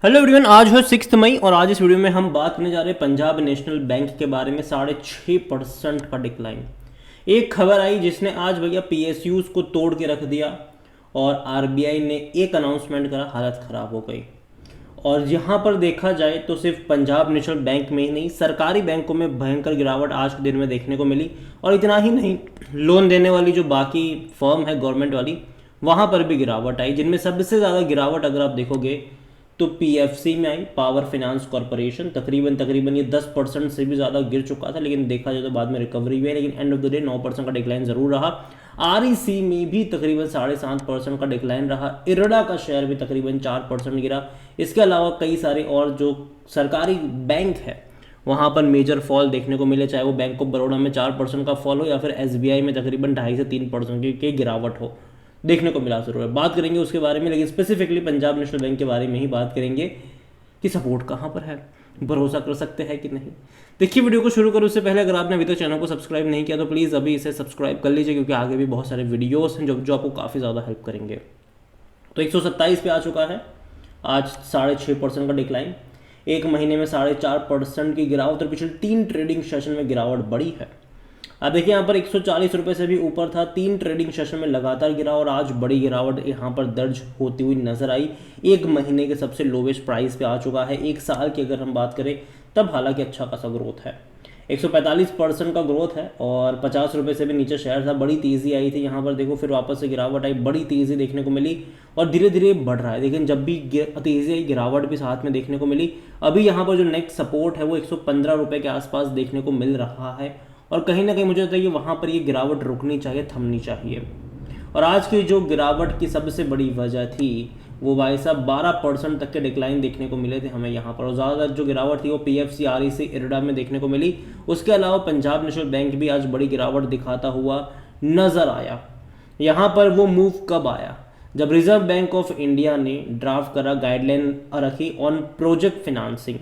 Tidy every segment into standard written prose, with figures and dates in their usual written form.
Hello everyone, आज है 6 मई और आज इस वीडियो में हम बात करने जा रहे हैं पंजाब नेशनल बैंक के बारे में। 6.5% का डिक्लाइन। एक खबर आई जिसने आज भैया पीएसयूज को तोड़ के रख दिया और आरबीआई ने एक अनाउंसमेंट करा, हालत ख़राब हो गई। और यहाँ पर देखा जाए तो सिर्फ पंजाब नेशनल बैंक में ही नहीं, सरकारी बैंकों में भयंकर गिरावट आज के दिन में देखने को मिली। और इतना ही नहीं, लोन देने वाली जो बाकी फर्म है गवर्नमेंट वाली, वहाँ पर भी गिरावट आई। जिनमें सबसे ज़्यादा गिरावट अगर आप देखोगे तो पीएफसी में आई, पावर फाइनेंस कॉर्पोरेशन। तकरीबन ये 10% से भी ज़्यादा गिर चुका था, लेकिन देखा जाए तो बाद में रिकवरी हुई है, लेकिन एंड ऑफ द डे 9% का डिक्लाइन ज़रूर रहा। आरईसी में भी तकरीबन 7.5% का डिक्लाइन रहा। इरडा का शेयर भी तकरीबन 4% गिरा। इसके अलावा कई सारे और जो सरकारी बैंक है वहाँ पर मेजर फॉल देखने को मिले, चाहे वो बैंक ऑफ बड़ौदा में 4% का फॉल हो या फिर एसबीआई में तकरीबन 2.5 से 3% की गिरावट हो, देखने को मिला जरूर है। बात करेंगे उसके बारे में, लेकिन स्पेसिफिकली पंजाब नेशनल बैंक के बारे में ही बात करेंगे कि सपोर्ट कहाँ पर है, भरोसा कर सकते हैं कि नहीं। देखिए, वीडियो को शुरू करो उससे पहले अगर आपने अभी तक चैनल को सब्सक्राइब नहीं किया तो प्लीज़ अभी इसे सब्सक्राइब कर लीजिए, क्योंकि आगे भी बहुत सारे वीडियोस हैं जो आपको काफ़ी ज़्यादा हेल्प करेंगे। तो 127 पे आ चुका है आज। 6.5% का डिक्लाइन, एक महीने में 4.5% की गिरावट और पिछले 3 ट्रेडिंग सेशन में गिरावट बढ़ी है। अब देखिए, यहाँ पर 140 रुपये से भी ऊपर था, 3 ट्रेडिंग सेशन में लगातार गिरा और आज बड़ी गिरावट यहाँ पर दर्ज होती हुई नजर आई। एक महीने के सबसे लोवेस्ट प्राइस पे आ चुका है। एक साल की अगर हम बात करें तब हालांकि अच्छा खासा ग्रोथ है, 145% का ग्रोथ है और 50 रुपये से भी नीचे शेयर था। बड़ी तेज़ी आई थी यहाँ पर, देखो फिर वापस से गिरावट आई, बड़ी तेज़ी देखने को मिली और धीरे धीरे बढ़ रहा है। लेकिन जब भी तेज़ी आई, गिरावट भी साथ में देखने को मिली। अभी यहाँ पर जो नेक्स्ट सपोर्ट है वो 115 रुपये के आसपास देखने को मिल रहा है और कहीं ना कहीं मुझे लगता है कि वहाँ पर ये गिरावट रुकनी चाहिए, थमनी चाहिए। और आज की जो गिरावट की सबसे बड़ी वजह थी वो भाई साहब 12% तक के डिक्लाइन देखने को मिले थे हमें यहाँ पर। और ज़्यादातर जो गिरावट थी वो पीएफसी, आरईसी, इरडा में देखने को मिली। उसके अलावा पंजाब नेशनल बैंक भी आज बड़ी गिरावट दिखाता हुआ नजर आया। यहाँ पर वो मूव कब आया? जब रिजर्व बैंक ऑफ इंडिया ने ड्राफ्ट करा, गाइडलाइन रखी on project financing,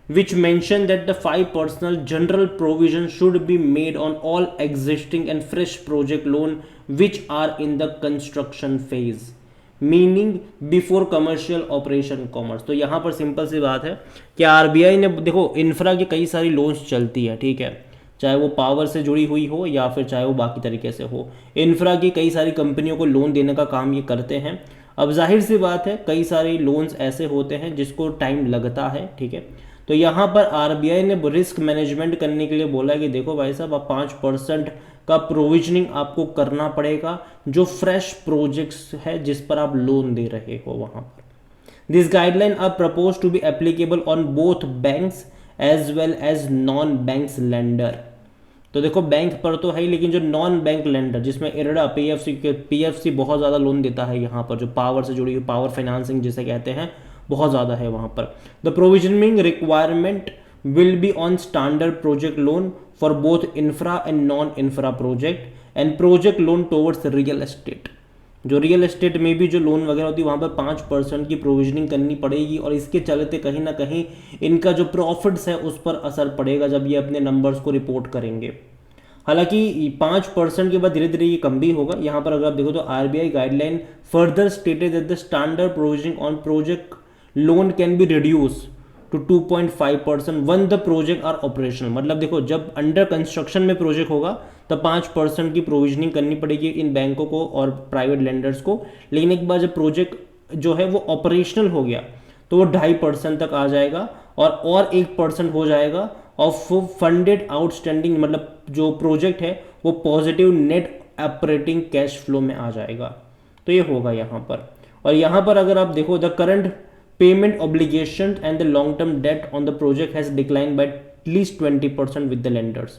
which mentioned that the 5 personal general provisions should be made on all existing and fresh project loan which are in the construction phase, meaning before commercial operation commerce। तो यहाँ पर simple सी बात है कि RBI ने, देखो infra की कई सारी लोन्स चलती है, ठीक है, चाहे वो पावर से जुड़ी हुई हो या फिर चाहे वो बाकी तरीके से हो। इंफ्रा की कई सारी कंपनियों को लोन देने का काम ये करते हैं। अब जाहिर सी बात है कई सारे लोन्स ऐसे होते हैं जिसको टाइम लगता है, ठीक है। तो यहाँ पर आरबीआई ने रिस्क मैनेजमेंट करने के लिए बोला कि देखो भाई साहब, आप 5% का प्रोविजनिंग आपको करना पड़ेगा जो फ्रेश प्रोजेक्ट्स है जिस पर आप लोन दे रहे हो वहाँ पर। This guideline are propose to be applicable on both banks as well as non banks lender. तो देखो, बैंक पर तो है ही, लेकिन जो नॉन बैंक लेंडर जिसमें इरडा, पीएफसी बहुत ज़्यादा लोन देता है यहाँ पर, जो पावर से जुड़ी हुई पावर फाइनेंसिंग जिसे कहते हैं, बहुत ज़्यादा है वहाँ पर। The provisioning requirement will be on standard project loan for both infra and non infra project and project loan towards real estate. जो रियल एस्टेट में भी जो लोन वगैरह होती है वहाँ पर 5% की प्रोविजनिंग करनी पड़ेगी और इसके चलते कहीं ना कहीं इनका जो प्रॉफिट्स है उस पर असर पड़ेगा जब ये अपने नंबर्स को रिपोर्ट करेंगे। हालांकि 5% के बाद धीरे धीरे ये कम भी होगा। यहाँ पर अगर आप देखो तो RBI guideline further stated that the standard provisioning on project loan can be reduce to 2.5% once the project are operational. मतलब देखो, जब अंडर कंस्ट्रक्शन में प्रोजेक्ट होगा तब 5% की प्रोविजनिंग करनी पड़ेगी इन बैंकों को और प्राइवेट लेंडर्स को, लेकिन एक बार जब प्रोजेक्ट जो है वो ऑपरेशनल हो गया तो वो 2.5% तक आ जाएगा और 1% हो जाएगा ऑफ फंडेड आउटस्टैंडिंग। मतलब जो प्रोजेक्ट है वो positive net operating cash flow में आ जाएगा। तो ये होगा यहाँ पर। और यहाँ पर अगर आप देखो, the current payment obligation and the long term debt on the project has declined by at least 20% with the lenders।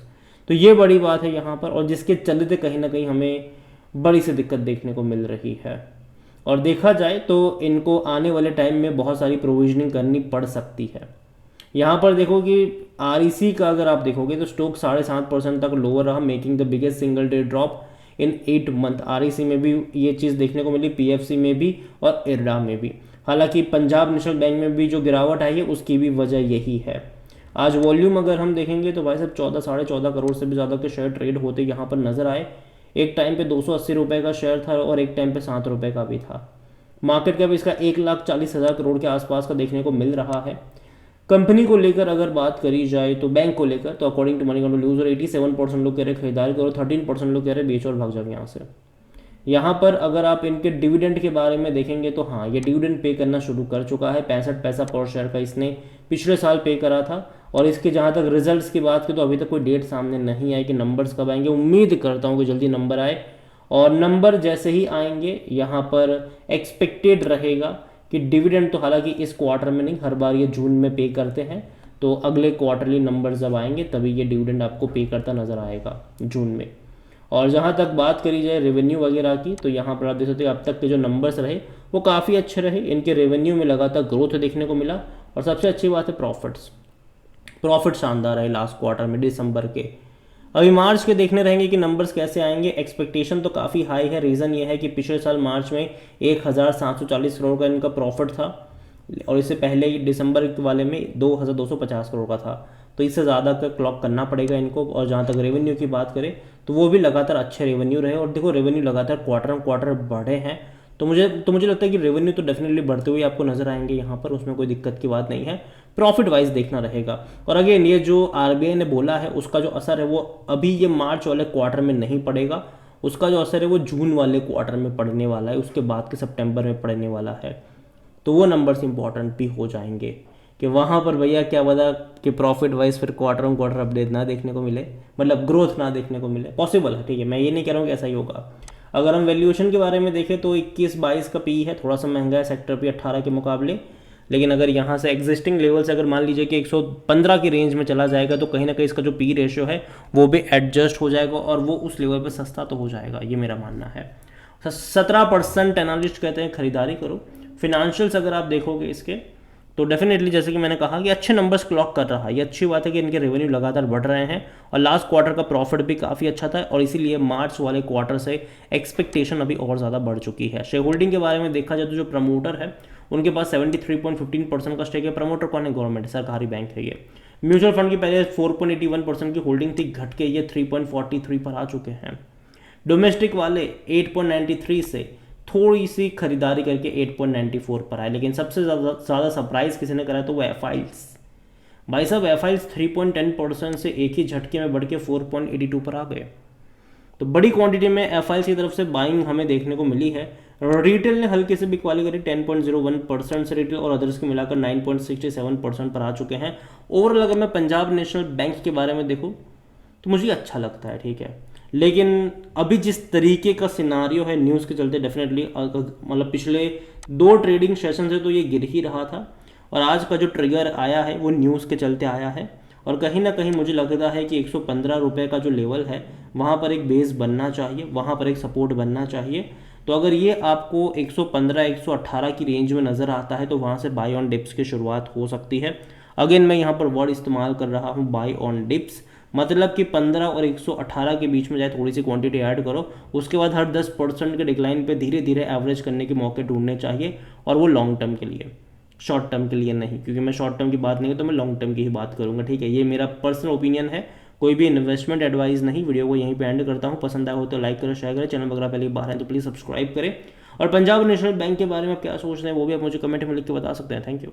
तो ये बड़ी बात है यहाँ पर, और जिसके चलते कहीं ना कहीं हमें बड़ी सी दिक्कत देखने को मिल रही है। और देखा जाए तो इनको आने वाले टाइम में बहुत सारी प्रोविजनिंग करनी पड़ सकती है। यहाँ पर देखो कि आरईसी का अगर आप देखोगे तो स्टॉक 7.5% तक लोअर रहा, making the biggest single day drop in 8 month. REC में भी ये चीज़ देखने को मिली, पीएफसी में भी और इरडा में भी। हालांकि पंजाब नेशनल बैंक में भी जो गिरावट आई है उसकी भी वजह यही है। आज वॉल्यूम अगर हम देखेंगे तो भाई साहब 14-14.5 करोड़ से भी ज़्यादा के शेयर ट्रेड होते यहाँ पर नजर आए। एक टाइम पे 280 रुपये का शेयर था और एक टाइम पे 7 रुपये का भी था। मार्केट कैप इसका 1,40,000 करोड़ के आसपास का देखने को मिल रहा है। कंपनी को लेकर अगर बात करी जाए तो बैंक को लेकर तो according to money control user 87% लोग कह रहे खरीदारी करो, 13% लोग कह रहे बेचो और भाग जाओ यहाँ से। यहाँ पर अगर आप इनके डिविडेंड के बारे में देखेंगे तो हाँ, ये डिविडेंड पे करना शुरू कर चुका है। 65 पैसा पर शेयर का इसने पिछले साल पे करा था। और इसके जहाँ तक रिजल्ट्स की बात की तो अभी तक कोई डेट सामने नहीं आई कि नंबर्स कब आएंगे। उम्मीद करता हूँ कि जल्दी नंबर आए, और नंबर जैसे ही आएंगे यहाँ पर एक्सपेक्टेड रहेगा कि डिविडेंड तो हालांकि इस क्वार्टर में नहीं, हर बार ये जून में पे करते हैं, तो अगले क्वार्टरली नंबर जब आएंगे तभी ये डिविडेंड आपको पे करता नजर आएगा जून में। और जहाँ तक बात करी जाए रेवेन्यू वगैरह की तो यहाँ पर आप देख सकते हो अब तक के जो नंबर्स रहे वो काफ़ी अच्छे रहे। इनके रेवेन्यू में लगातार ग्रोथ देखने को मिला, और सबसे अच्छी बात है प्रॉफिट शानदार है लास्ट क्वार्टर में दिसंबर के। अभी मार्च के देखने रहेंगे कि नंबर्स कैसे आएंगे। एक्सपेक्टेशन तो काफ़ी हाई है। रीज़न ये है कि पिछले साल मार्च में 1,740 करोड़ का इनका प्रॉफिट था, और इससे पहले दिसंबर वाले में 2,250 करोड़ का था, तो इससे ज़्यादा का क्लॉक करना पड़ेगा इनको। और जहाँ तक रेवेन्यू की बात करें तो वो भी लगातार अच्छे रेवेन्यू रहे, और देखो रेवेन्यू लगातार क्वार्टर क्वार्टर बढ़े हैं, तो मुझे लगता है कि रेवेन्यू तो डेफिनेटली बढ़ते हुए आपको नजर आएंगे यहाँ पर, उसमें कोई दिक्कत की बात नहीं है। प्रॉफिट वाइज देखना रहेगा। और अगेन ये जो आरबीआई ने बोला है उसका जो असर है वो अभी ये मार्च वाले क्वार्टर में नहीं पड़ेगा, उसका जो असर है वो जून वाले क्वार्टर में पड़ने वाला है, उसके बाद के सितंबर में पड़ने वाला है। तो वो नंबर्स इंपॉर्टेंट भी हो जाएंगे कि वहाँ पर भैया क्या बता कि प्रॉफिट वाइज फिर क्वार्टर ऑन क्वार्टर अपडेट ना देखने को मिले, मतलब ग्रोथ ना देखने को मिले। पॉसिबल है, ठीक है, मैं ये नहीं कह रहा हूँ कि ऐसा ही होगा। अगर हम वैल्यूएशन के बारे में देखें तो 21-22 का पी है, थोड़ा सा महंगा है सेक्टर पी 18 के मुकाबले। लेकिन अगर यहाँ से एग्जिस्टिंग लेवल से अगर मान लीजिए कि 115 की रेंज में चला जाएगा तो कहीं ना कहीं इसका जो पी रेशियो है वो भी एडजस्ट हो जाएगा, और वो उस लेवल पर सस्ता तो हो जाएगा, ये मेरा मानना है। 17% एनालिस्ट कहते हैं खरीदारी करो। फिनेंशियल्स अगर आप देखोगे इसके तो डेफिनेटली जैसे कि मैंने कहा कि अच्छे नंबर्स क्लॉक कर रहा है, ये अच्छी बात है कि इनके रेवेन्यू लगातार बढ़ रहे हैं, और लास्ट क्वार्टर का प्रॉफिट भी काफ़ी अच्छा था, और इसीलिए मार्च वाले क्वार्टर से एक्सपेक्टेशन अभी और ज़्यादा बढ़ चुकी है। शेयर होल्डिंग के बारे में देखा जाए तो जो प्रमोटर है उनके पास 73.15% का स्टेक है। प्रमोटर कौन है? गवर्नमेंट, सरकारी बैंक है ये। म्यूचुअल फंड की पहले 4.81% की होल्डिंग थी, घट के ये 3.43 पर आ चुके हैं। डोमेस्टिक वाले 8.93 से थोड़ी सी खरीदारी करके 8.94 पर आए, लेकिन सबसे ज़्यादा सरप्राइज किसी ने करा तो वो एफआईल्स। भाई साहब एफआईल्स 3.10% से एक ही झटके में बढ़ के 4.82 पर आ गए। तो बड़ी क्वांटिटी में एफआईल्स की तरफ से बाइंग हमें देखने को मिली है। रिटेल ने हल्के से बिकवाली करी 10.01% से रिटेल, और अदर्स के मिलाकर 9.67% पर आ चुके हैं। ओवरऑल अगर मैं पंजाब नेशनल बैंक के बारे में देखूँ तो मुझे अच्छा लगता है, ठीक है, लेकिन अभी जिस तरीके का सिनारियो है न्यूज़ के चलते डेफिनेटली मतलब पिछले 2 ट्रेडिंग सेशन से तो ये गिर ही रहा था, और आज का जो ट्रिगर आया है वो न्यूज़ के चलते आया है। और कहीं ना कहीं मुझे लगता है कि 115 रुपये का जो लेवल है वहाँ पर एक बेस बनना चाहिए, वहाँ पर एक सपोर्ट बनना चाहिए। तो अगर ये आपको 115-118 की रेंज में नज़र आता है तो वहाँ से बाय ऑन डिप्स की शुरुआत हो सकती है। अगेन मैं यहाँ पर वर्ड इस्तेमाल कर रहा हूँ बाय ऑन डिप्स, मतलब कि 15 और 118 के बीच में जाए थोड़ी सी क्वांटिटी ऐड करो, उसके बाद हर 10% के डिक्लाइन पे धीरे धीरे एवरेज करने के मौके ढूंढने चाहिए, और वो लॉन्ग टर्म के लिए, शॉर्ट टर्म के लिए नहीं, क्योंकि मैं शॉर्ट टर्म की बात नहीं तो मैं लॉन्ग टर्म की ही बात करूंगा, ठीक है। ये मेरा पर्सनल ओपिनियन है, कोई भी इन्वेस्टमेंट एडवाइस नहीं। वीडियो को यहीं पे एंड करता हूँ। पसंद आया हो तो लाइक करें, शेयर करें, चैनल वगैरह पहले बाहर है तो प्लीज़ सब्सक्राइब करें। और पंजाब नेशनल बैंक के बारे में क्या सोच रहे हैं वो भी आप मुझे कमेंट में लिख के बता सकते हैं। Thank you.